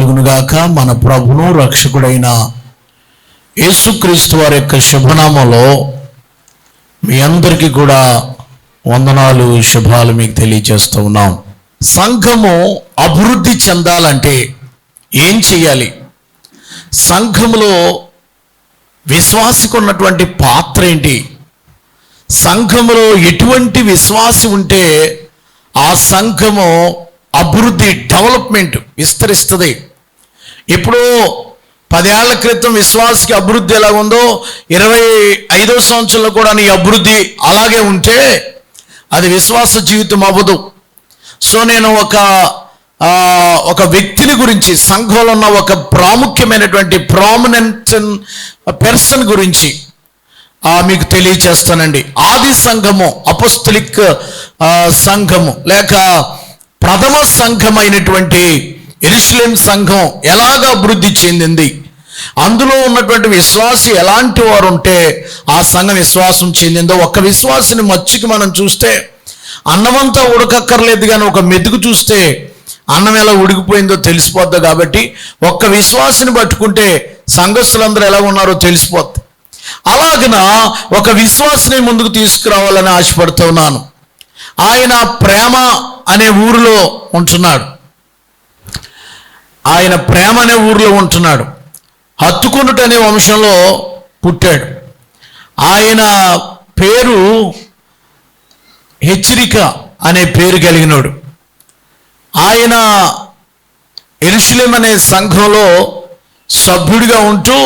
కలుగునుగాక. మన ప్రభును రక్షకుడైన యేసుక్రీస్తు వారి యొక్క శుభనామంలో మీ అందరికీ కూడా వందనాలు, శుభాలు మీకు తెలియజేస్తూ ఉన్నాం. సంఘము అభివృద్ధి చెందాలంటే ఏం చేయాలి? సంఘములో విశ్వాసికి ఉన్నటువంటి పాత్ర ఏంటి? సంఘములో ఎటువంటి విశ్వాసి ఉంటే ఆ సంఘము అభివృద్ధి, డెవలప్మెంట్ విస్తరిస్తుంది. ఇప్పుడు 10 ఏళ్ల క్రితం విశ్వాసకి అభివృద్ధి ఎలా ఉందో 25వ సంవత్సరంలో కూడా నీ అభివృద్ధి అలాగే ఉంటే అది విశ్వాస జీవితం అవ్వదు. సో నేను ఒక వ్యక్తిని గురించి, సంఘంలో ఉన్న ఒక ప్రాముఖ్యమైనటువంటి ప్రామినెంట్ పర్సన్ గురించి మీకు తెలియచేస్తానండి. ఆది సంఘము, అపోస్తలిక్ సంఘము లేక ప్రథమ సంఘమైనటువంటి యెరూషలేము సంఘం ఎలాగ అభివృద్ధి చెందింది, అందులో ఉన్నటువంటి విశ్వాసి ఎలాంటి వారు ఉంటే ఆ సంఘం విశ్వాసం చెందిందో. ఒక్క విశ్వాసిని మచ్చికి మనం చూస్తే అన్నమంతా ఉడకక్కర్లేదు, కానీ ఒక మెతుకు చూస్తే అన్నం ఎలా ఉడికిపోయిందో తెలిసిపోద్ది. కాబట్టి ఒక్క విశ్వాసిని పట్టుకుంటే సంఘస్థులందరూ ఎలా ఉన్నారో తెలిసిపోద్ది. అలాగన ఒక విశ్వాసిని ముందుకు తీసుకురావాలని ఆశపడుతున్నాను. ఆయన ప్రేమ అనే ఊరిలో ఉంటున్నాడు. హత్తుకొనుట అనే వంశంలో పుట్టాడు. ఆయన పేరు హెచ్చరిక అనే పేరు కలిగినాడు. ఆయన యెరూషలేము అనే సంఘంలో సభ్యుడిగా ఉంటూ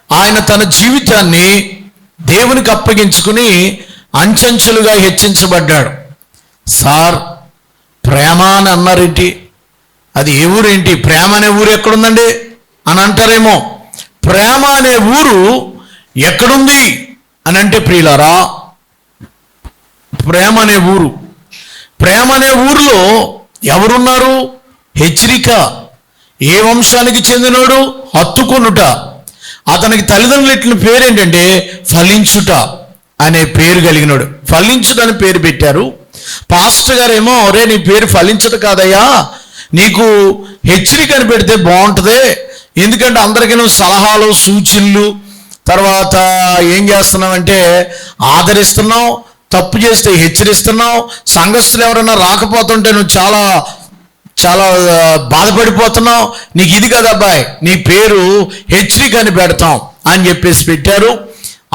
ఆయన తన జీవితాన్ని దేవునికి అప్పగించుకుని అంచెంచెలుగా హెచ్చించబడ్డాడు. సార్, ప్రేమ అని అన్నారేంటి? అది ఏ ఊరేంటి? ప్రేమ అనే ఊరు ఎక్కడుందండి అని అంటారేమో. ప్రేమ అనే ఊరు ఎక్కడుంది అని అంటే, ప్రియులారా, ప్రేమ అనే ఊరిలో ఎవరున్నారు? హెచ్చరిక. ఏ వంశానికి చెందినోడు? హత్తుకొనుట. అతనికి తల్లిదండ్రులు ఇట్ల పేరేంటంటే ఫలించుట అనే పేరు కలిగినాడు. ఫలించుట అని పేరు పెట్టారు. పాస్టర్ గారేమో, ఒరే నీ పేరు ఫలించుట కాదయ్యా, నీకు హెచ్చరిక అని పెడితే బాగుంటుంది, ఎందుకంటే అందరికీ నువ్వు సలహాలు, సూచనలు, తర్వాత ఏం చేస్తున్నావంటే ఆదరిస్తున్నావు, తప్పు చేస్తే హెచ్చరిస్తున్నావు, సంఘస్థులు ఎవరైనా రాకపోతుంటే నువ్వు చాలా చాలా బాధపడిపోతున్నావు, నీకు ఇది కదా అబ్బాయి, నీ పేరు హెచ్చరిక అని పెడతాం అని చెప్పేసి పెట్టారు.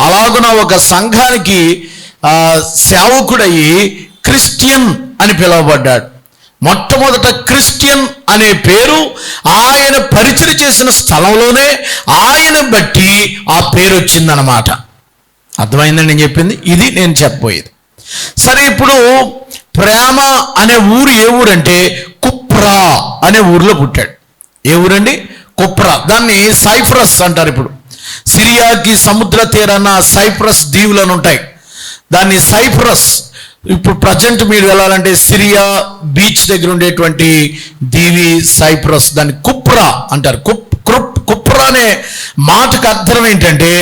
అలాగున ఒక సంఘానికి సేవకుడయ్యి క్రిస్టియన్ అని పిలువబడ్డాడు. మొట్టమొదట క్రిస్టియన్ అనే పేరు ఆయన పరిచయం చేసిన స్థలంలోనే ఆయన బట్టి ఆ పేరు వచ్చిందనమాట. అర్థమైందని నేను చెప్పింది, ఇది నేను చెప్పబోయేది. సరే, ఇప్పుడు ప్రేమ అనే ఊరు ఏ ఊరంటే కుప్రా అనే ఊరిలో పుట్టాడు. ఏ ఊరండి? కుప్రా. దాన్ని సైప్రస్ అంటారు. ఇప్పుడు సిరియాకి సముద్ర తీరాన సైప్రస్ దీవులను ఉంటాయి, దాన్ని సైప్రస్. ఇప్పుడు ప్రజెంట్ మీరు వెళ్ళాలంటే సిరియా బీచ్ దగ్గర ఉండేటువంటి దీవి సైప్రస్, దాన్ని కుప్రా అంటారు. కుప్రా అనే మాటకు అర్థం ఏంటంటే,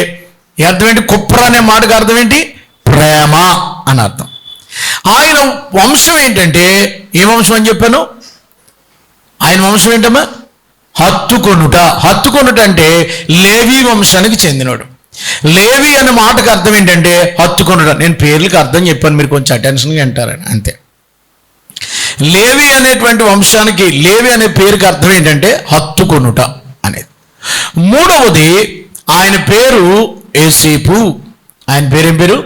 కుప్రా అనే మాటకు అర్థం ఏంటి? ప్రేమ అని అర్థం. ఆయన వంశం ఏంటంటే, ఏ వంశం అని చెప్పాను? ఆయన వంశం ఏంటమ్మా? హత్తుకొనుట అంటే లేవి వంశానికి చెందినోడు. లేవి అనే మాటకు అర్థం ఏంటంటే హత్తుకొనుట. నేను పేర్లకు అర్థం చెప్పాను, మీరు కొంచెం అటెన్షన్గా అంటారని అంతే. లేవి అనేటువంటి వంశానికి, లేవి అనే పేరుకి అర్థం ఏంటంటే హత్తుకొనుట అనేది. మూడవది ఆయన పేరు యోసేపు. ఆయన పేరేం పేరు?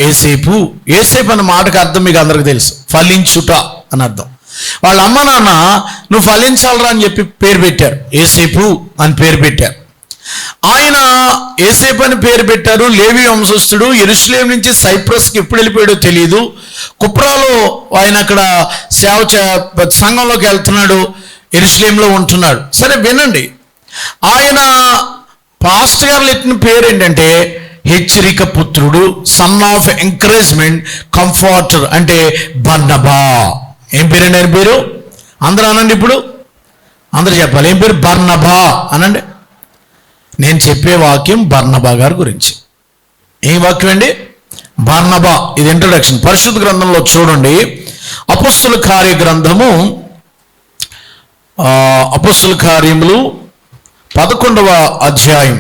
యోసేపు. యోసేపు అనే మాటకు అర్థం మీకు అందరికీ తెలుసు, ఫలించుట అని అర్థం. వాళ్ళ అమ్మ నాన్న నువ్వు ఫలించాలరా అని చెప్పి పేరు పెట్టారు, యోసేపు అని పేరు పెట్టారు. ఆయన యోసేపు అని పేరు పెట్టారు. లేవి వంశస్థుడు. యెరూషలేము నుంచి సైప్రస్కి ఎప్పుడు వెళ్ళిపోయాడో తెలియదు. కుప్రాలో ఆయన అక్కడ సంఘంలోకి వెళ్తున్నాడు, యెరూషలేములో ఉంటున్నాడు. సరే వినండి, ఆయన పాస్టర్ గారు పెట్టిన పేరు ఏంటంటే హెచ్చరిక పుత్రుడు, సన్ ఆఫ్ ఎంకరేజ్మెంట్, కంఫర్టర్, అంటే బర్నబా. ఏం పేరండి ఆయన పేరు? అందరూ అనండి, ఇప్పుడు అందరూ చెప్పాలి. ఏం పేరు? బర్నబా అనండి. నేను చెప్పే వాక్యం బర్నబా గారి గురించి. ఏం వాక్యం అండి? బర్నబా. ఇది ఇంట్రొడక్షన్. పరిశుద్ధ గ్రంథంలో చూడండి, అపొస్తలుల కార్య గ్రంథము అపొస్తలుల కార్యములు 11వ అధ్యాయం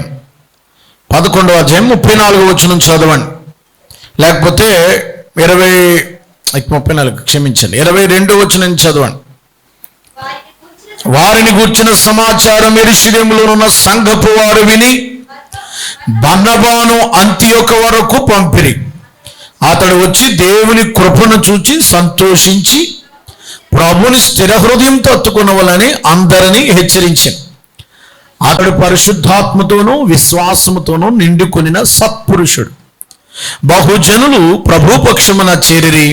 34వ వచనం చదవండి. లేకపోతే 34 క్షమించండి, 22వ వచనం చదవండి. వారిని గూర్చిన సమాచారం యెరూషలేములో ఉన్న సంఘపు వారు విని బర్నబాను అంతియొక వరకు పంపిరి. అతడు వచ్చి దేవుని కృపను చూచి సంతోషించి ప్రభుని స్థిర హృదయంతో హత్తుకొనవలని అందరినీ హెచ్చరించాను. అతడు పరిశుద్ధాత్మతోనూ విశ్వాసముతోనూ నిండుకొనిన సత్పురుషుడు. బహుజనులు ప్రభుపక్షమున చేరిరి.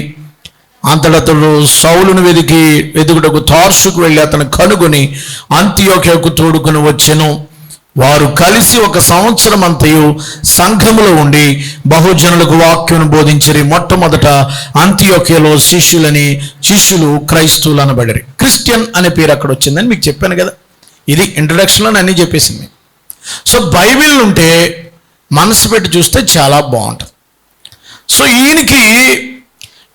అంతటతడు సౌలును వెదుకుటకు తార్సుకు వెళ్ళి అతను కనుగొని అంతియోక్యకు తోడుకుని వచ్చెను. వారు కలిసి 1 సంవత్సరం అంతయు సంఘములో ఉండి బహుజనులకు వాక్యమును బోధించిరి. మొట్టమొదట అంతియోక్యలో శిష్యులు క్రైస్తవులు అనబడిరి. క్రిస్టియన్ అనే పేరు అక్కడ వచ్చిందని మీకు చెప్పాను కదా. ఇది ఇంట్రడక్షన్లో అన్నీ చెప్పేసింది. సో బైబిల్ ఉంటే మనసు పెట్టి చూస్తే చాలా బాగుంటుంది. సో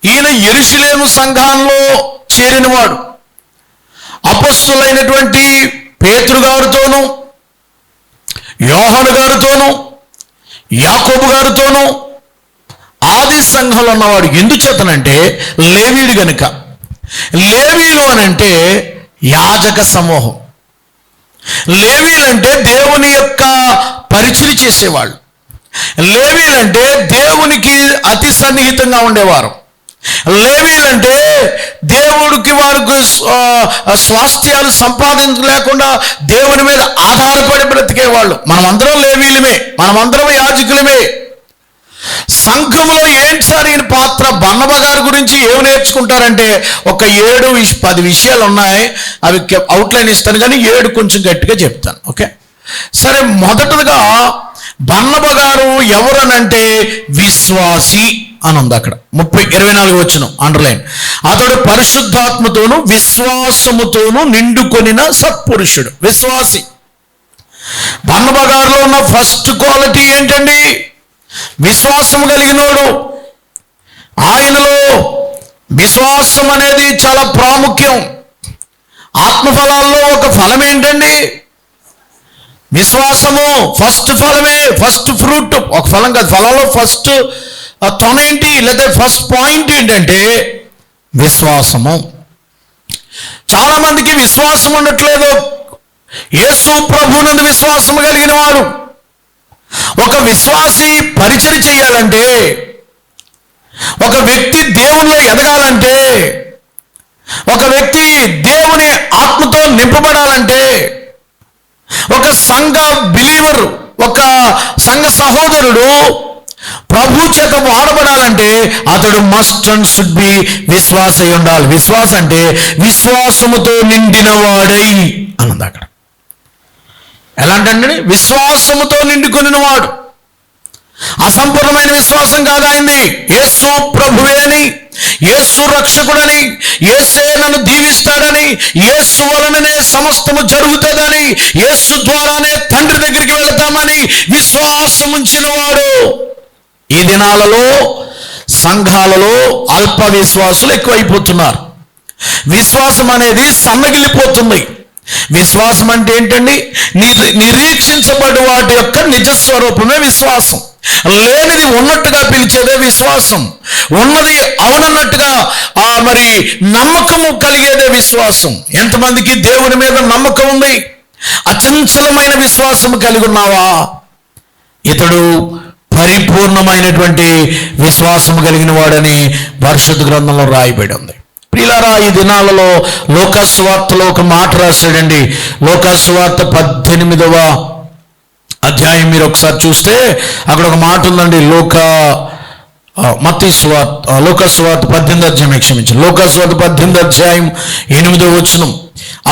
ఈయన యెరూషలేము సంఘంలో చేరినవాడు. అపొస్తలులైనటువంటి పేతురు గారితోనూ యోహాను గారితోనూ యాకోబు గారితోనూ ఆది సంఘంలో ఉన్నవాడు. ఎందుచేతనంటే లేవీయుడు గనుక. లేవీయులు అనంటే యాజక సమూహం. లేవీయులంటే దేవుని యొక్క పరిచర్య చేసేవాళ్ళు. లేవీయులంటే దేవునికి అతి సన్నిహితంగా ఉండేవారు. లేవీయులంటే దేవుడికి వారికి స్వాస్థ్యాలు సంపాదించలేకుండా దేవుని మీద ఆధారపడి బ్రతికేవాళ్ళు. మనమందరం లేవీయులమే, మనమందరం యాజకులమే. సంఘములో ఏంటి సార్ ఈయన పాత్ర? బర్నబా గారి గురించి ఏమి నేర్చుకుంటారంటే ఒక 7-10 విషయాలు ఉన్నాయి. అవి అవుట్లైన్ ఇస్తాను కానీ 7 కొంచెం గట్టిగా చెప్తాను. ఓకే సరే. మొదటగా బర్నబా గారు ఎవరనంటే విశ్వాసి అని ఉంది అక్కడ. 24 వచనం అండర్లైన్. అతడు పరిశుద్ధాత్మతోనూ విశ్వాసముతోనూ నిండుకొనిన సత్పురుషుడు, విశ్వాసి. బర్నబా గారిలో ఉన్న ఫస్ట్ క్వాలిటీ ఏంటండి? విశ్వాసం కలిగినోడు. ఆయనలో విశ్వాసం అనేది చాలా ప్రాముఖ్యం. ఆత్మఫలాల్లో ఒక ఫలం ఏంటండి? విశ్వాసము ఫస్ట్ ఫలమే, ఫస్ట్ ఫ్రూట్. ఒక ఫలం కాదు, ఫలంలో ఫస్ట్ తొన ఏంటి లేదా ఫస్ట్ పాయింట్ ఏంటంటే విశ్వాసము. చాలా మందికి విశ్వాసం ఉండట్లేదు. యేసు ప్రభువునందు విశ్వాసం కలిగిన వాడు. ఒక విశ్వాసి పరిచర్య చేయాలంటే, ఒక వ్యక్తి దేవునిలో ఎదగాలంటే, ఒక వ్యక్తి దేవుని ఆత్మతో నింపబడాలంటే, ఒక సంఘ బిలీవర్, ఒక సంఘ సహోదరుడు ప్రభు చేత వాడబడాలంటే అతడు మస్ట్ అండ్ షుడ్ బి విశ్వాస అయి ఉండాలి. విశ్వాసం అంటే విశ్వాసముతో నిండిన వాడై అన్నది అక్కడ. ఎలాంటండి? విశ్వాసముతో నిండుకొనిన వాడు. అసంపూర్ణమైన విశ్వాసం కాదు ఆయనది. యేసు ప్రభువే అని, యేసు రక్షకుడని, యేసే నన్ను దీవిస్తాడని, యేసు వలననే సమస్తము జరుగుతుందని, యేసు ద్వారానే తండ్రి దగ్గరికి వెళతామని విశ్వాసం ఉంచిన వాడు. ఈ దినాలలో సంఘాలలో అల్ప విశ్వాసులు ఎక్కువైపోతున్నారు. విశ్వాసం అనేది సన్నగిల్లిపోతుంది. విశ్వాసం అంటే ఏంటండి? నిరీక్షించబడి వాటి యొక్క నిజస్వరూపమే విశ్వాసం. లేనిది ఉన్నట్టుగా పిలిచేదే విశ్వాసం. ఉన్నది అవునన్నట్టుగా మరి నమ్మకము కలిగేదే విశ్వాసం. ఎంతమందికి దేవుని మీద నమ్మకం ఉంది? అచంచలమైన విశ్వాసం కలిగి ఉన్నావా? ఇతడు పరిపూర్ణమైనటువంటి విశ్వాసం కలిగిన వాడని పరిశుద్ధ గ్రంథంలో రాయబడి ఉంది. ప్రియులారా, ఈ దినాలలో లూకాసు వార్తలో ఒక మాట రాశాడండి. లూకాసు వార్త 18వ అధ్యాయం మీరు ఒకసారి చూస్తే అక్కడ ఒక మాట ఉందండి. లూకాసు వార్త 18వ అధ్యాయం, క్షమించండి, లూకాసు వార్త 18వ అధ్యాయం 8వ వచనం.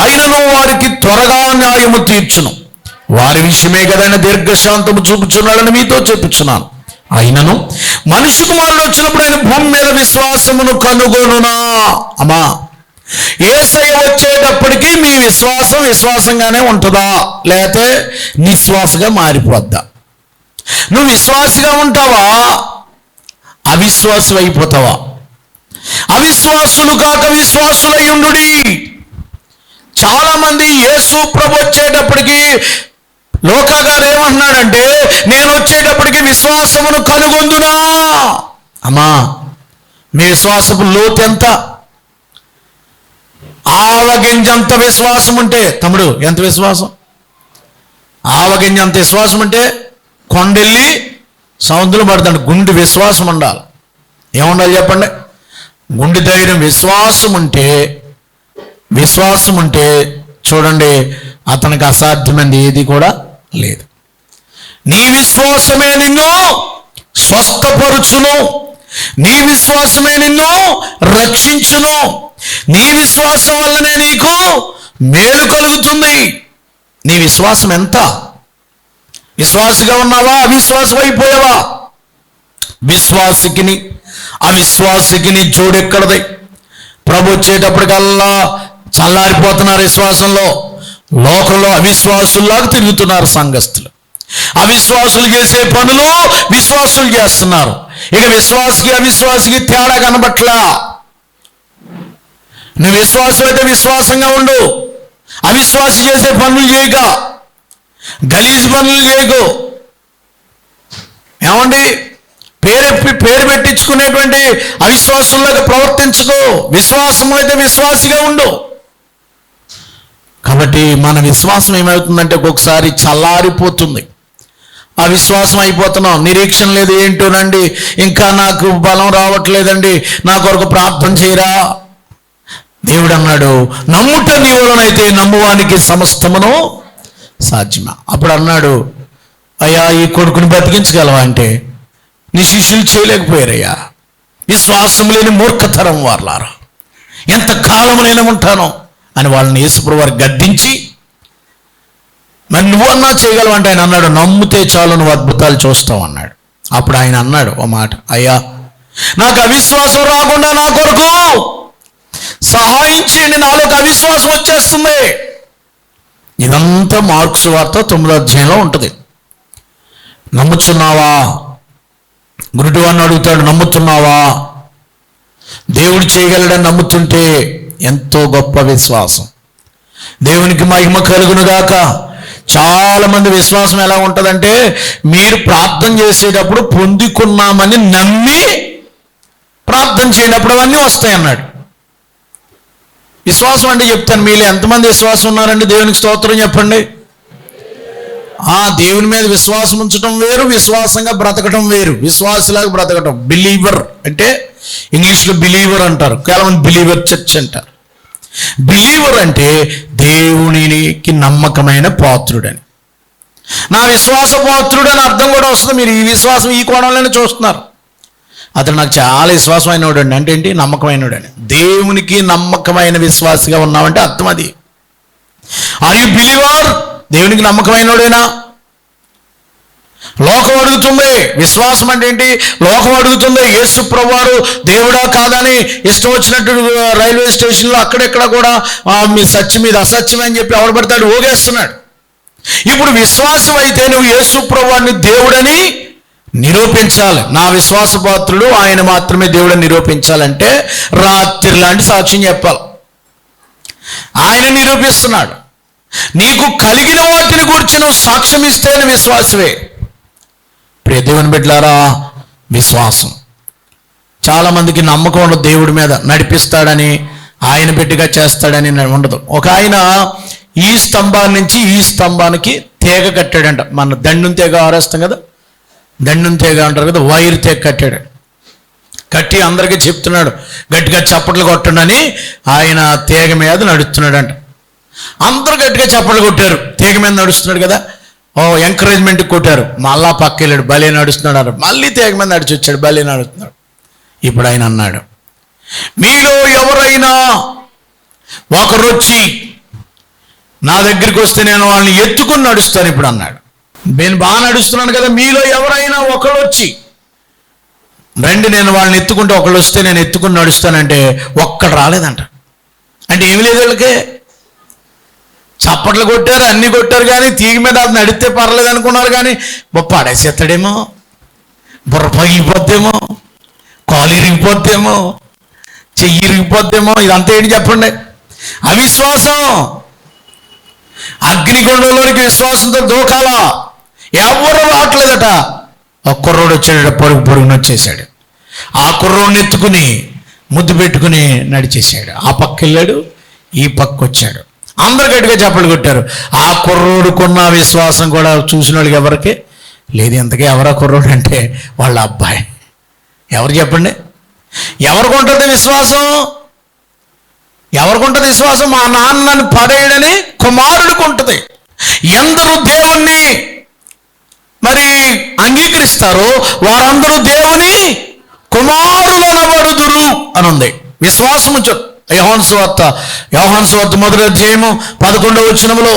ఆయనను వారికి త్వరగా న్యాయము తీర్చును, వారి విషయమే కదైనా దీర్ఘశాంతము చూపుచున్నాడని మీతో చెప్పుచున్నాను. అయినను మనుష్య కుమారుడు వచ్చినప్పుడు ఆయన భూమి మీద విశ్వాసమును కనుగొనునా? అమ్మా, యేసయ్య వచ్చేటప్పటికి మీ విశ్వాసంగానే ఉంటుందా, లేకపోతే నిశ్వాసగా మారిపోద్దా? నువ్వు విశ్వాసిగా ఉంటావా, అవిశ్వాసి అయిపోతావా? అవిశ్వాసులు కాక విశ్వాసులై ఉండుడి. చాలా మంది యేసు ప్రభు వచ్చేటప్పటికి లోకా గారు ఏమంటున్నాడంటే, నేను వచ్చేటప్పటికి విశ్వాసమును కనుగొందునా. అమ్మా, మీ విశ్వాసపు లోతు ఎంత? ఆవగింజంత విశ్వాసం ఉంటే, తమ్ముడు ఎంత విశ్వాసం? ఆవగింజంత విశ్వాసం ఉంటే కొండెళ్ళి సముద్రం పడతాడు. గుండె విశ్వాసం ఉండాలి. ఏముండాలి చెప్పండి? గుండె ధైర్యం, విశ్వాసం ఉంటే చూడండి, అతనికి అసాధ్యమైనది ఏది కూడా లేదు. నీ విశ్వాసమే నిన్ను స్వస్థపరుచును, నీ విశ్వాసమే నిన్ను రక్షించును, నీ విశ్వాసం వల్లనే నీకు మేలు కలుగుతుంది. నీ విశ్వాసం ఎంత? విశ్వాసిగా ఉన్నావా, అవిశ్వాసం అయిపోయావా? విశ్వాసికిని అవిశ్వాసికిని జోడెక్కడది? ప్రభు వచ్చేటప్పటికల్లా చల్లారిపోతున్నారు విశ్వాసంలో. లోకంలో అవిశ్వాసుల్లాగా తిరుగుతున్నారు సంఘస్థులు. అవిశ్వాసులు చేసే పనులు విశ్వాసులు చేస్తున్నారు. ఇక విశ్వాసికి అవిశ్వాసికి తేడా కనబట్లా. నువ్వు విశ్వాసం అయితే విశ్వాసంగా ఉండు, అవిశ్వాసి చేసే పనులు చేయక, గలీజ్ పనులు చేయకు. ఏమండి, పేరు పెట్టించుకునేటువంటి అవిశ్వాసుల్లాగా ప్రవర్తించుకో. విశ్వాసం అయితే విశ్వాసిగా ఉండు. కాబట్టి మన విశ్వాసం ఏమవుతుందంటే ఒక్కొక్కసారి చల్లారిపోతుంది. అవిశ్వాసం అయిపోతున్నాం. నిరీక్షణ లేదు. ఏంటోనండి, ఇంకా నాకు బలం రావట్లేదండి, నా కొరకు ప్రార్థన చేయరా. దేవుడు అన్నాడు, నమ్ముట నీ వలనైతే నమ్మువానికి సమస్తమును సాధ్యమా. అప్పుడు అన్నాడు, అయ్యా ఈ కొడుకుని బ్రతికించగలవా అంటే, నీ శిష్యులు చేయలేకపోయారయ్యా. విశ్వాసం లేని మూర్ఖతరం వారలారా, ఎంత కాలమునైనా ఉంటానో అని వాళ్ళని యేసుప్రభువు వారు గద్దించి, మరి నువ్వన్నా చేయగలవు అంటే ఆయన అన్నాడు, నమ్మితే చాలు నువ్వు అద్భుతాలు చూస్తావు అన్నాడు. అప్పుడు ఆయన అన్నాడు ఓ మాట, అయ్యా నాకు అవిశ్వాసం రాకుండా నా కొరకు సహాయం చేయండి, నాలోకి అవిశ్వాసం వచ్చేస్తుంది. ఇదంతా మార్కు సువార్త 9వ అధ్యాయంలో ఉంటుంది. నమ్ముచున్నావా? గురుడువాన్ని అడుగుతాడు, నమ్ముతున్నావా? దేవుడు చేయగలడని నమ్ముతుంటే ఎంతో గొప్ప విశ్వాసం. దేవునికి మహిమ కలుగునుగాక. చాలా మంది విశ్వాసం ఎలా ఉంటుందంటే, మీరు ప్రార్థన చేసేటప్పుడు పొందుకున్నామని నమ్మి ప్రార్థన చేసేటప్పుడు అవన్నీ వస్తాయి అన్నాడు. విశ్వాసం అంటే చెప్తాను, మీలో ఎంతమంది విశ్వాసం ఉన్నారండి? దేవునికి స్తోత్రం చెప్పండి. దేవుని మీద విశ్వాసం ఉంచడం వేరు, విశ్వాసంగా బ్రతకటం వేరు. విశ్వాసలాగా బ్రతకటం, బిలీవర్ అంటే ఇంగ్లీష్లో బిలీవర్ అంటారు, కేవలం బిలీవర్ చర్చ్ అంటారు. బిలీవర్ అంటే దేవునికి నమ్మకమైన పాత్రుడని. నా విశ్వాస పాత్రుడు అని అర్థం కూడా వస్తుంది. మీరు ఈ విశ్వాసం ఈ కోణంలోనే చూస్తున్నారు. అతను నాకు చాలా విశ్వాసం అయినవాడు అండి అంటే ఏంటి? నమ్మకమైనవాడు అని. దేవునికి నమ్మకమైన విశ్వాసిగా ఉన్నామంటే అర్థం అది. Are you believer? దేవునికి నమ్మకమైనవాడేనా? లోకం అడుగుతుంది విశ్వాసం అంటే ఏంటి? లోకం అడుగుతుంది యేసు ప్రభువారు దేవుడా కాదని ఇష్టం వచ్చినట్టు రైల్వే స్టేషన్లో అక్కడెక్కడ కూడా మీ సత్యం మీద అసత్యం అని చెప్పి ఎవడు పడతాడు ఊగేస్తున్నాడు. ఇప్పుడు విశ్వాసం అయితే నువ్వు యేసు ప్రభువారిని దేవుడని నిరూపించాలి. నా విశ్వాసపాత్రుడు ఆయన మాత్రమే దేవుడని నిరూపించాలంటే రాత్రి లాంటి సాక్ష్యం చెప్పాలి. ఆయన నిరూపిస్తున్నాడు. నీకు కలిగిన వాటిని గురించి నువ్వు సాక్ష్యం ఇస్తేనే విశ్వాసమే. ప్రియ దేవుని బిడ్డలారా, విశ్వాసం. చాలామందికి నమ్మకం ఉండదు దేవుడి మీద, నడిపిస్తాడని, ఆయన బిడ్డగా చేస్తాడని ఉండదు. ఒక ఆయన ఈ స్తంభాల నుంచి ఈ స్తంభానికి తీగ కట్టాడంట. మన దండం తీగ ఆరేస్తాం కదా, దండం తీగ అంటారు కదా, వైర్ తీగ కట్టాడు. కట్టి అందరికీ చెప్తున్నాడు, గట్టిగా చప్పట్లు కొట్టండి. ఆయన తీగ మీద నడుస్తున్నాడంట. అందరూ గట్టిగా చప్పట్లు కొట్టారు. తీగ మీద నడుస్తున్నాడు కదా, ఎంకరేజ్మెంట్ కొట్టారు. మళ్ళా పక్క వెళ్ళాడు, భలే నడుస్తున్నాడు అన్నారు. మళ్ళీ తీగ మీద నడిచి వచ్చాడు, భలే నడుస్తున్నాడు. ఇప్పుడు ఆయన అన్నాడు, మీలో ఎవరైనా ఒకరు వచ్చి నా దగ్గరికి వస్తే నేను వాళ్ళని ఎత్తుకుని నడుస్తాను ఇప్పుడు అన్నాడు. నేను బాగా నడుస్తున్నాను కదా, మీలో ఎవరైనా ఒకళ్ళు వచ్చి రండి నేను వాళ్ళని ఎత్తుకుంటే, ఒకళ్ళు వస్తే నేను ఎత్తుకుని నడుస్తానంటే ఒక్కడు రాలేదంట. అంటే ఏమి లేదు, వీళ్ళకి చప్పట్లు కొట్టారు, అన్నీ కొట్టారు, కానీ తీగ మీద అది నడిస్తే పర్లేదు అనుకున్నారు. కానీ పడేసేస్తాడేమో, బుర్ర పగిలిపోద్దేమో, కాలు ఇరిగిపోద్దేమో, చెయ్యి ఇరిగిపోద్దేమో, ఇదంతా ఏంటి చెప్పండి? అవిశ్వాసం. అగ్నిగుండంలోనికి విశ్వాసంతో దూకాలా, ఎవరు రావట్లేదట. ఒక కుర్రోడు వచ్చాడు, పరుగున వచ్చేసాడు. ఆ కుర్రోడిని ఎత్తుకుని ముద్దు పెట్టుకుని నడిచేసాడు. ఆ పక్క వెళ్ళాడు, ఈ పక్క వచ్చాడు. అందరు గట్టిగా చప్పట్లు కొట్టారు. ఆ కుర్రోడుకున్న విశ్వాసం కూడా చూసిన వాళ్ళకి ఎవరికి లేదు. ఇంతకీ ఎవరా కుర్రోడు అంటే వాళ్ళ అబ్బాయి. ఎవరు చెప్పండి, ఎవరికి ఉంటుంది విశ్వాసం? ఎవరికి ఉంటుంది విశ్వాసం? మా నాన్నని పడేయడని కుమారుడికి ఉంటుంది. ఎందరూ దేవుణ్ణి మరి అంగీకరిస్తారో వారందరూ దేవుని కుమారులనబడుదురు అని ఉంది. విశ్వాసము యోహాను సువార్త మొదటి అధ్యాయము 11వ వచనములో,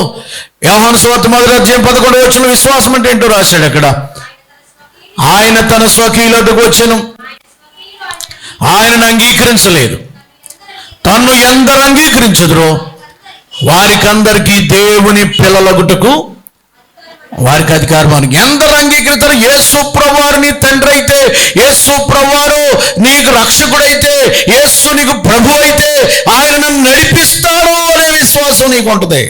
యోహాను సువార్త మొదటి అధ్యాయం 11వ వచనంలో విశ్వాసం అంటే ఏంటో రాశాడు అక్కడ. ఆయన తన స్వకీయులకు వచ్చెను, ఆయనను అంగీకరించలేదు. తన్ను ఎందరు అంగీకరించదురో వారికందరికీ దేవుని పిల్లలగుటకు వారికి అధికారం. ఎందరు అంగీకరిస్తారు? యేసు ప్రభువారు నీ తండ్రి అయితే, యేసు ప్రభువారు నీకు రక్షకుడైతే, యేసు నీకు ప్రభు అయితే ఆయన నన్ను నడిపిస్తాడు అనే విశ్వాసం నీకు ఉంటుంది.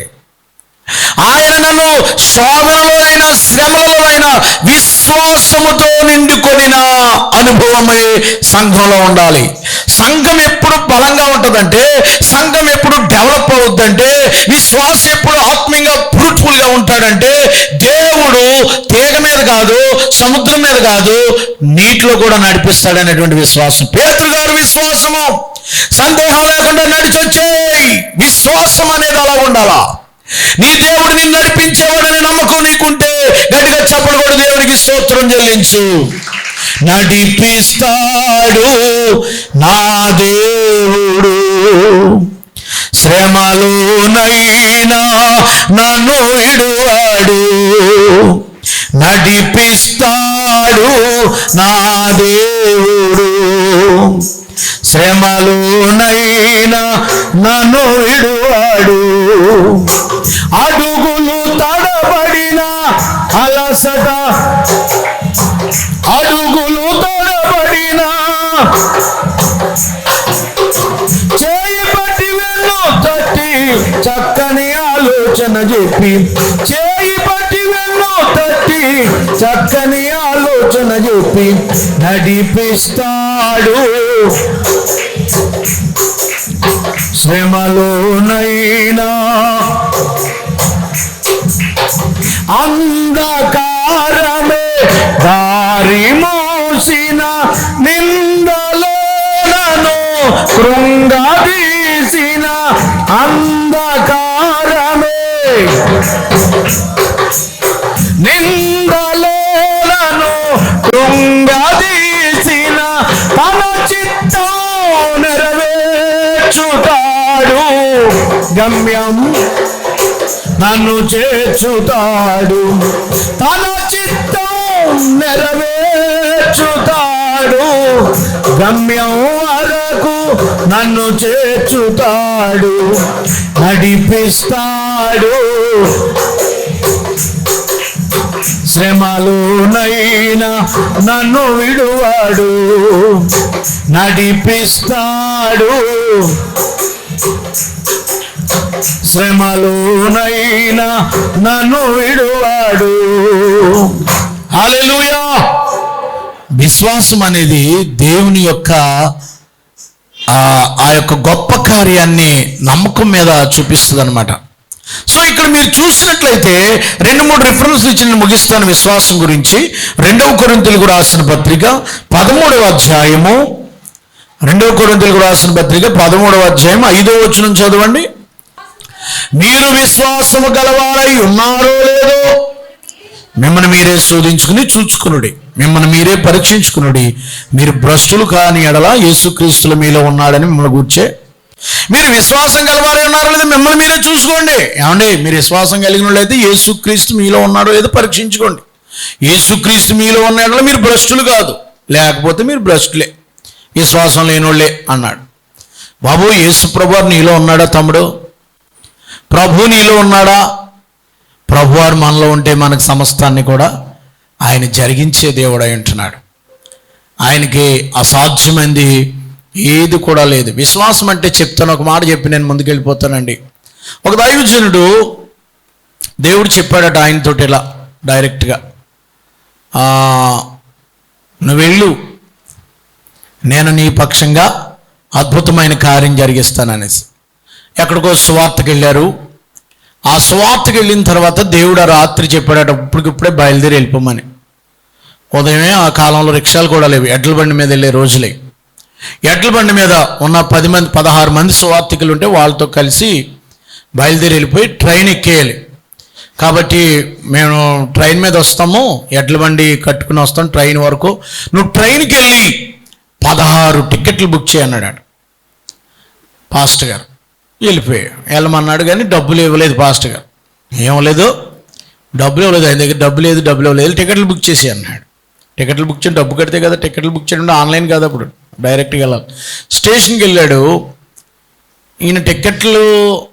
ఆయన నన్ను శోధనలో అయినా శ్రమలలో అయినా విశ్వాసముతో నిండుకొనిన అనుభవమై సంఘంలో ఉండాలి. సంఘం ఎప్పుడు బలంగా ఉంటుందంటే, సంఘం ఎప్పుడు డెవలప్ అవుద్దంటే, విశ్వాసం ఎప్పుడు ఆత్మీయంగా ఫ్రూట్ఫుల్గా ఉంటాడంటే, దేవుడు తీగ మీద కాదు, సముద్రం మీద కాదు, నీటిలో కూడా నడిపిస్తాడనేటువంటి విశ్వాసం. పేతురు గారు విశ్వాసము, సందేహం లేకుండా నడిచొచ్చేయి. విశ్వాసం అనేది అలా ఉండాలా. నీ దేవుడు నిన్ను నడిపించేవాడని నమ్మకం నీకుంటే గట్టిగా చప్పలు కూడా దేవునికి స్తోత్రం చెల్లించు. నడిపిస్తాడు నా దేవుడు, శ్రమలోనైనా నన్ను విడువాడు. నడిపిస్తాడు నా దేవుడు, శ్రమలోనైనా నన్ను విడువాడు. అడుగులు తడబడిన అలసట, అడుగులు తడబడిన చేయి పట్టి వెన్ను తట్టి చక్కని ఆలోచన చెప్పి, చేయి పట్టి వెన్ను తట్టి చక్కని ఆలోచన చెప్పి నడిపిస్తాడు. శ్రమలోనైనా అంధకారమే దారి మోసిన, నిందలోనను కృంగదీసిన అంధకారమే, నిందలోనను కృంగదీసిన తన చిత్తం నెరవేర్చుతాడు. గమ్యం నన్ను చేర్చుతాడు, తన చిత్తం నెరవేర్చుతాడు. గమ్యం వరకు నన్ను చేర్చుతాడు, నడిపిస్తాడు. శ్రమలోనైనా నన్ను విడువాడు, నడిపిస్తాడు. శ్రమలోనైనా నన్ను విడువాడు. హల్లెలూయా. విశ్వాసం అనేది దేవుని యొక్క ఆ యొక్క గొప్ప కార్యాన్ని నమ్మకం మీద చూపిస్తుంది అనమాట. సో ఇక్కడ మీరు చూసినట్లయితే 2-3 రిఫరెన్స్లు ఇచ్చి నేను ముగిస్తాను విశ్వాసం గురించి. 2 కొరింథీయులకు రాసిన పత్రిక 13వ అధ్యాయము, 2 కొరింథీయులకు రాసిన పత్రిక 13వ అధ్యాయం 5వ వచనం చదవండి. మీరు విశ్వాసము గలవారై ఉన్నారో లేదో మిమ్మల్ని మీరే శోధించుకుని చూచుకునుడి, మిమ్మల్ని మీరే పరీక్షించుకునుడి. మీరు భ్రష్టులు కాని ఎడల యేసుక్రీస్తుల మీలో ఉన్నాడని మిమ్మల్ని కూర్చే. మీరు విశ్వాసం గలవారై ఉన్నారో లేదో మిమ్మల్ని మీరే చూసుకోండి. ఏమండి, మీరు విశ్వాసం కలిగిన వాళ్ళైతే యేసుక్రీస్తు మీలో ఉన్నాడో లేదో పరీక్షించుకోండి. యేసుక్రీస్తు మీలో ఉన్న ఎడల మీరు భ్రష్టులు కాదు, లేకపోతే మీరు భ్రష్టులే, విశ్వాసం లేనోళ్ళే అన్నాడు. బాబు, యేసు ప్రభువారు నీలో ఉన్నాడా తమ్ముడు? ప్రభు నీలో ఉన్నాడా? ప్రభువారు మనలో ఉంటే మనకు సమస్తాన్ని కూడా ఆయన జరిగించే దేవుడై ఉంటున్నాడు. ఆయనకి అసాధ్యమైంది ఏది కూడా లేదు. విశ్వాసం అంటే చెప్తాను, ఒక మాట చెప్పి నేను ముందుకెళ్ళిపోతానండి. ఒక దైవజనుడు దేవుడు చెప్పాడట ఆయనతోటి ఇలా డైరెక్ట్గా, నువ్వు వెళ్ళు, నేను నీ పక్షంగా అద్భుతమైన కార్యం జరిగిస్తాననేసి. ఎక్కడికో సువార్తకి వెళ్ళారు. ఆ సువార్తకి వెళ్ళిన తర్వాత దేవుడు ఆ రాత్రి చెప్పాడట, ఇప్పటికిప్పుడే బయలుదేరి వెళ్ళిపోమని. ఉదయమే ఆ కాలంలో రిక్షాలు కూడా లేవు, ఎడ్ల బండి మీద వెళ్ళే రోజులే. ఎడ్ల బండి మీద ఉన్న 16 మంది సువార్తికులు ఉంటే వాళ్ళతో కలిసి బయలుదేరి వెళ్ళిపోయి ట్రైన్ ఎక్కేయాలి. కాబట్టి మేము ట్రైన్ మీద వస్తాము, ఎడ్ల బండి కట్టుకుని వస్తాం ట్రైన్ వరకు, నువ్వు ట్రైన్కి వెళ్ళి 16 టికెట్లు బుక్ చేయన్నాడు పాస్టర్ గారు. వెళ్ళమన్నాడు కానీ డబ్బులు ఇవ్వలేదు పాస్టర్ గారు. ఏమలేదు, డబ్బులు ఇవ్వలేదు, ఆయన దగ్గర డబ్బు లేదు, టికెట్లు బుక్ చేసి అన్నాడు. టికెట్లు బుక్ చేయడం డబ్బు కడితే కదా, టికెట్లు బుక్ చేయడం ఆన్లైన్ కాదు, అప్పుడు డైరెక్ట్గా వెళ్ళాలి. స్టేషన్కి వెళ్ళాడు ఈయన. టికెట్లు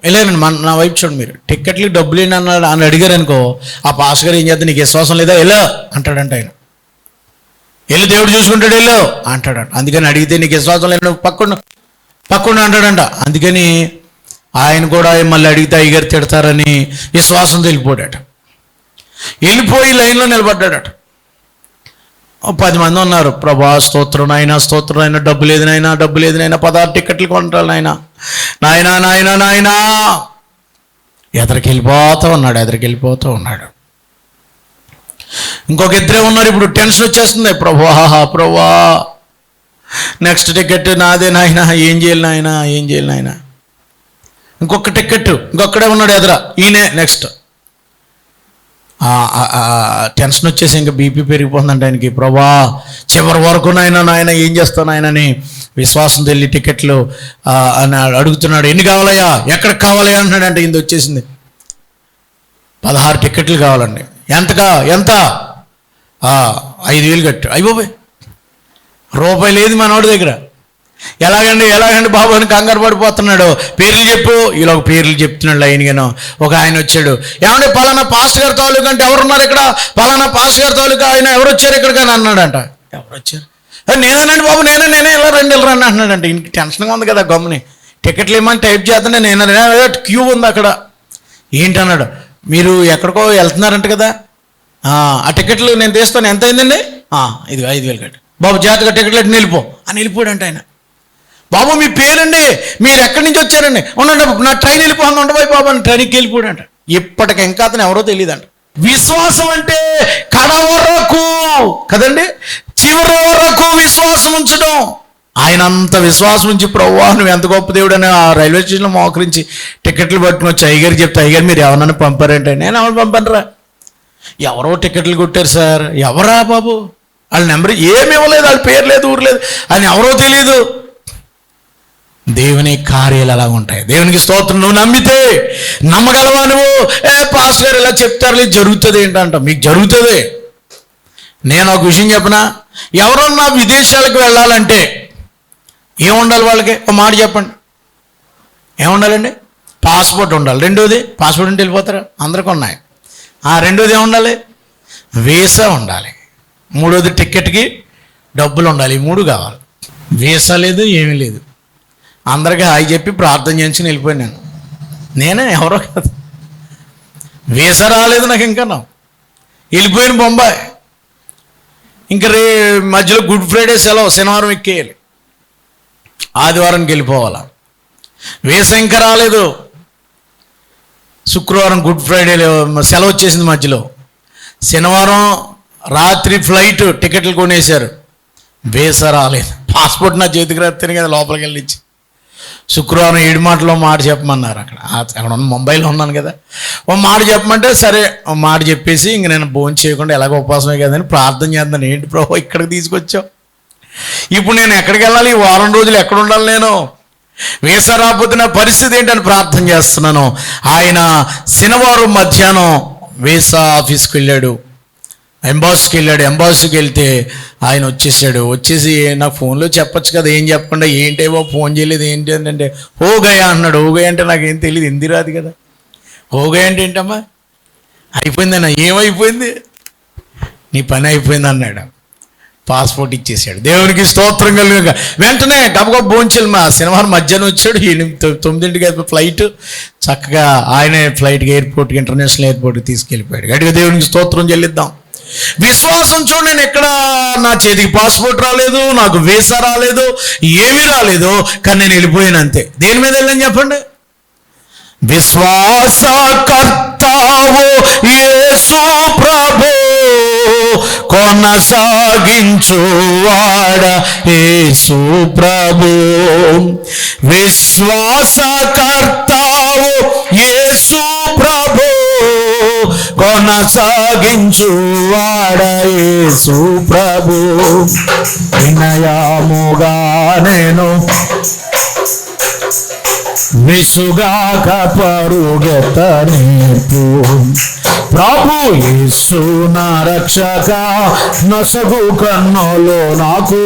వెళ్ళారండి, నా వైపు చూడండి మీరు, టికెట్లు డబ్బులు ఏంటి అన్నాడు అని అడిగారు అనుకో, ఆ పాస్టర్ గారు ఏం చేద్దాం, నీకు విశ్వాసం లేదా, వెళ్ళా అంటాడంట ఆయన. వెళ్ళి దేవుడు చూసుకుంటాడు, వెళ్ళు అంటాడంట. అందుకని అడిగితే నీకు విశ్వాసం లేదు, పక్కన అంటాడంట. అందుకని ఆయన కూడా మళ్ళీ అడిగితే అయ్యగారు తిడతారని విశ్వాసంతో వెళ్ళిపోయాడట. వెళ్ళిపోయి లైన్లో నిలబడ్డాడట. 10 మంది ఉన్నారు. ప్రభా స్తోత్రం నాయనా, డబ్బు లేదు నాయనా, 16 టికెట్లు కొంటారు నాయనా. ఎదరికి వెళ్ళిపోతూ ఉన్నాడు. ఇంకొక ఇద్దరే ఉన్నారు. ఇప్పుడు టెన్షన్ వచ్చేస్తుంది, ప్రభా నెక్స్ట్ టికెట్ నాదే నాయనా, ఏం చేయాలి నాయనా. ఇంకొక టికెట్ ఇంకొక్కడే ఉన్నాడు ఎదుర, ఈయనే నెక్స్ట్. టెన్షన్ వచ్చేసి ఇంకా బీపీ పెరిగిపోతుందంట ఆయనకి. ప్రభా చివరి వరకు నాయన ఏం చేస్తాను ఆయనని విశ్వాసం తెల్లి టికెట్లు అని అడుగుతున్నాడు. ఎన్ని కావాలయ్యా, ఎక్కడికి కావాలయ్యా అంటున్నాడంటే. ఇంత వచ్చేసింది 16 టికెట్లు కావాలండి. ఎంత 5,000 కట్టు. అయిపోయి రూపాయి లేదు మనోడి దగ్గర. ఎలాగండి బాబు అని కంగారు పడిపోతున్నాడు. పేర్లు చెప్పు, ఇలా ఒక పేర్లు చెప్తున్నాడు లైన్గాను. ఒక ఆయన వచ్చాడు, ఏమంటే పలానా పాస్టర్ గారి తాలూకా అంటే ఎవరున్నారు ఇక్కడ, పలానా పాస్టర్ గారి తాలూకా ఆయన ఎవరు వచ్చారు ఇక్కడ కానీ అన్నాడంట. ఎవరు వచ్చారు, నేనేనండి బాబు, నేనే ఇలా రండి అంటున్నాడంట. ఇంక టెన్షన్గా ఉంది కదా, గమ్ముని టికెట్లు ఏమని టైప్ చేస్తుంటే నేనే క్యూ ఉంది అక్కడ. ఏంటన్నాడు, మీరు ఎక్కడికో వెళ్తున్నారంట కదా, ఆ టికెట్లు నేను తీస్తాను, ఎంత అయిందండి, ఇది 5,000 కట్టు బాబు, జాగ్రత్తగా టికెట్లు ఎట్టు వెళ్ళిపో అని వెళ్ళిపోయాడంట ఆయన. బాబు మీ పేరండి, మీరు ఎక్కడి నుంచి వచ్చారండి, ఉండండి నా ట్రైన్ వెళ్ళిపోతుంది, ఉండబోయి బాబు అని ట్రైన్కి వెళ్ళిపోయాడంట. ఇప్పటికి ఇంకా అతను ఎవరో తెలియదంట. విశ్వాసం అంటే కడ వరకు కదండి, చివరి వరకు విశ్వాసం ఉంచడం. ఆయన అంత విశ్వాసం ఉంచి ప్రభువా నువ్వు ఎంత గొప్ప దేవుడు అని ఆ రైల్వే స్టేషన్లో మోకరించి టికెట్లు పట్టుకుని వచ్చి అయ్యగారికి చెప్తే, అయ్యగారు మీరు ఎవరన్నా పంపారంటే, నేను ఎవరు పంపనరా, ఎవరో టికెట్లు కొట్టారు సార్. ఎవరా బాబు, వాళ్ళ నెంబర్ ఏమి ఇవ్వలేదు, వాళ్ళ పేరు లేదు, ఊరు లేదు, అని ఎవరో తెలియదు. దేవుని కార్యాలు అలా ఉంటాయి. దేవునికి స్తోత్రం. నువ్వు నమ్మితే నమ్మగలవా నువ్వు, పాస్ గారు ఇలా చెప్తారు జరుగుతుంది ఏంటంట, మీకు జరుగుతుంది. నేను ఒక విషయం చెప్పనా, ఎవరన్నా విదేశాలకు వెళ్ళాలంటే ఏముండాలి వాళ్ళకి, ఒక మాట చెప్పండి, ఏముండాలండి, పాస్పోర్ట్ ఉండాలి. రెండోది పాస్పోర్ట్ ఉంటే వెళ్ళిపోతారా, అందరికీ ఉన్నాయి. రెండోది ఏముండాలి, వీసా ఉండాలి. మూడోది టికెట్కి డబ్బులు ఉండాలి. ఈ 3 కావాలి. వీసా లేదు, ఏమీ లేదు. అందరికీ హాయి చెప్పి ప్రార్థన చేయించి వెళ్ళిపోయాను నేనే, ఎవరో కాదు. వీసా రాలేదు నాకు, ఇంకా వెళ్ళిపోయాను బొంబాయి. ఇంకా మధ్యలో గుడ్ ఫ్రైడే సెలవు, శనివారం ఎక్కేయాలి, ఆదివారానికి వెళ్ళిపోవాలా. వీసా ఇంకా రాలేదు. శుక్రవారం గుడ్ ఫ్రైడే సెలవు వచ్చేసింది మధ్యలో. శనివారం రాత్రి ఫ్లైట్ టికెట్లు కొనేశారు, వీసా రాలేదు. పాస్పోర్ట్ నా చేతికి రాస్తేనే కదా లోపలికి వెళ్ళిచ్చి. శుక్రవారం 7 మాటలో మాట చెప్పమన్నారు. అక్కడ ముంబైలో ఉన్నాను కదా, ఓ మాట చెప్పమంటే సరే ఓ మాట చెప్పేసి ఇంక నేను భోజనం చేయకుండా ఎలాగో ఉపవాసమే కదని ప్రార్థన చేద్దాను. ఏంటి ప్రభు ఇక్కడికి తీసుకొచ్చావు, ఇప్పుడు నేను ఎక్కడికి వెళ్ళాలి, ఈ వారం రోజులు ఎక్కడ ఉండాలి, నేను వీసా రాకపోతే నా పరిస్థితి ఏంటని ప్రార్థన చేస్తున్నాను. ఆయన శనివారం మధ్యాహ్నం వీసా ఆఫీస్కి వెళ్ళాడు, ఎంబాసీకి వెళ్తే ఆయన వచ్చేసి నాకు ఫోన్లో చెప్పచ్చు కదా, ఏం చెప్పకుండా ఏంటేవో ఫోన్ చేయలేదు ఏంటి అంటే హోగయా అన్నాడు. హోగయా అంటే నాకేం తెలియదు, హిందీ రాదు కదా. హోగయా అంటే ఏంటమ్మా, అయిపోయిందన్నా. ఏమైపోయింది, నీ పని అయిపోయింది అన్నాడు. పాస్పోర్ట్ ఇచ్చేసాడు. దేవునికి స్తోత్రం కలుగుగా. వెంటనే గబగబ భోంచెలు, మా శనివారం మధ్యాహ్నం వచ్చాడు, 9ంటికి ఫ్లైట్, చక్కగా ఆయనే ఫ్లైట్కి ఎయిర్పోర్ట్కి, ఇంటర్నేషనల్ ఎయిర్పోర్ట్కి తీసుకెళ్ళిపోయాడు. గట్టిగా దేవునికి స్తోత్రం చెల్లిద్దాం. విశ్వాసం చూడు, నేను ఎక్కడ నా చేతికి పాస్పోర్ట్ రాలేదు, నాకు వీసా రాలేదు, ఏమీ రాలేదు, కానీ నేను వెళ్ళిపోయాను అంతే. దేని మీద వెళ్ళని చెప్పండి? విశ్వాసకర్తావు యేసు ప్రభు, కొనసాగించువాడ యేసు ప్రభు. విశ్వాసకర్తావు యేసు ప్రభు, కొనసాగించువాడ యేసు ప్రభు. వినయముగా నేను విసుగాక పరుగెత్త నేర్పు. ప్రభు యేసు నా రక్షక, నొసగు కన్నులో నాకు.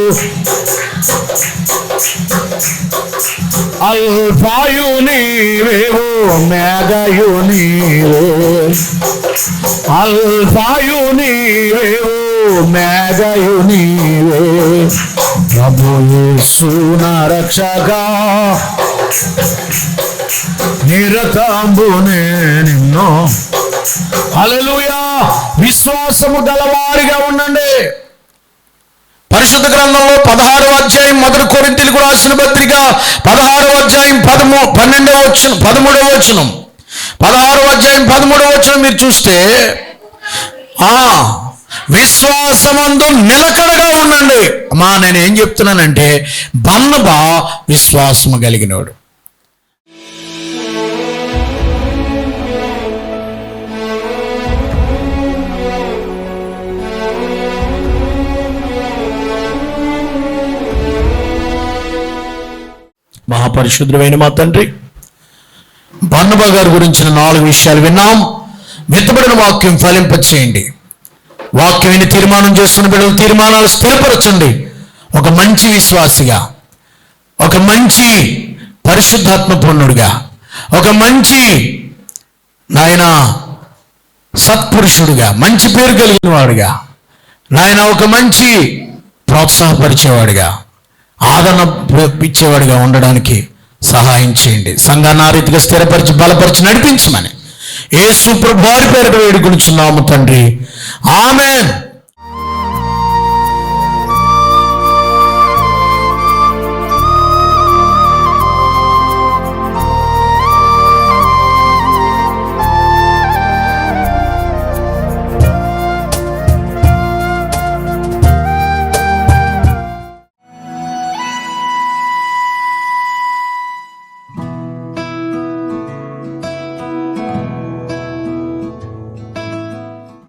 అల్ఫాయు నీవేవో మేఘయు నీవే, అల్ఫాయు నీవేవో మేఘయు నీవే. ప్రభు యేసు నా రక్షక, నిరతాంబునే నిన్ను. హల్లెలూయా. విశ్వాసము గలవారిగా ఉండండి. పరిశుద్ధ గ్రంథంలో 16వ అధ్యాయం 1 కొరింథీయులకు రాసిన పత్రిక 16వ అధ్యాయం 13వ వచనం 13వ వచనం 16వ అధ్యాయం 13వ వచనం మీరు చూస్తే, విశ్వాసమందు నిలకడగా ఉండండి. అమ్మా, నేను ఏం చెప్తున్నానంటే, బర్నబా విశ్వాసము కలిగినోడు. మహాపరిశుద్ధుడైన మా తండ్రి, బర్నబా గారి గురించిన 4 విషయాలు విన్నాం. విత్తబడిన వాక్యం ఫలింపచేయండి. వాక్యం విని తీర్మానం చేసుకున్న బిడ్డలు తీర్మానాలు స్థిరపరచండి. ఒక మంచి విశ్వాసిగా, ఒక మంచి పరిశుద్ధాత్మ పూర్ణుడిగా, ఒక మంచి నాయన సత్పురుషుడిగా, మంచి పేరు కలిగిన వాడుగా, నాయన ఒక మంచి ప్రోత్సాహపరిచేవాడిగా, ఆదరణ ఇచ్చేవాడిగా ఉండడానికి సహాయం చేయండి. సంఘాన్ని ఆ రీతిగా స్థిరపరిచి బలపరిచి నడిపించమని యేసు ప్రభువు వారి పేరిట వేడుకొనుచున్నాము తండ్రి. ఆమేన్.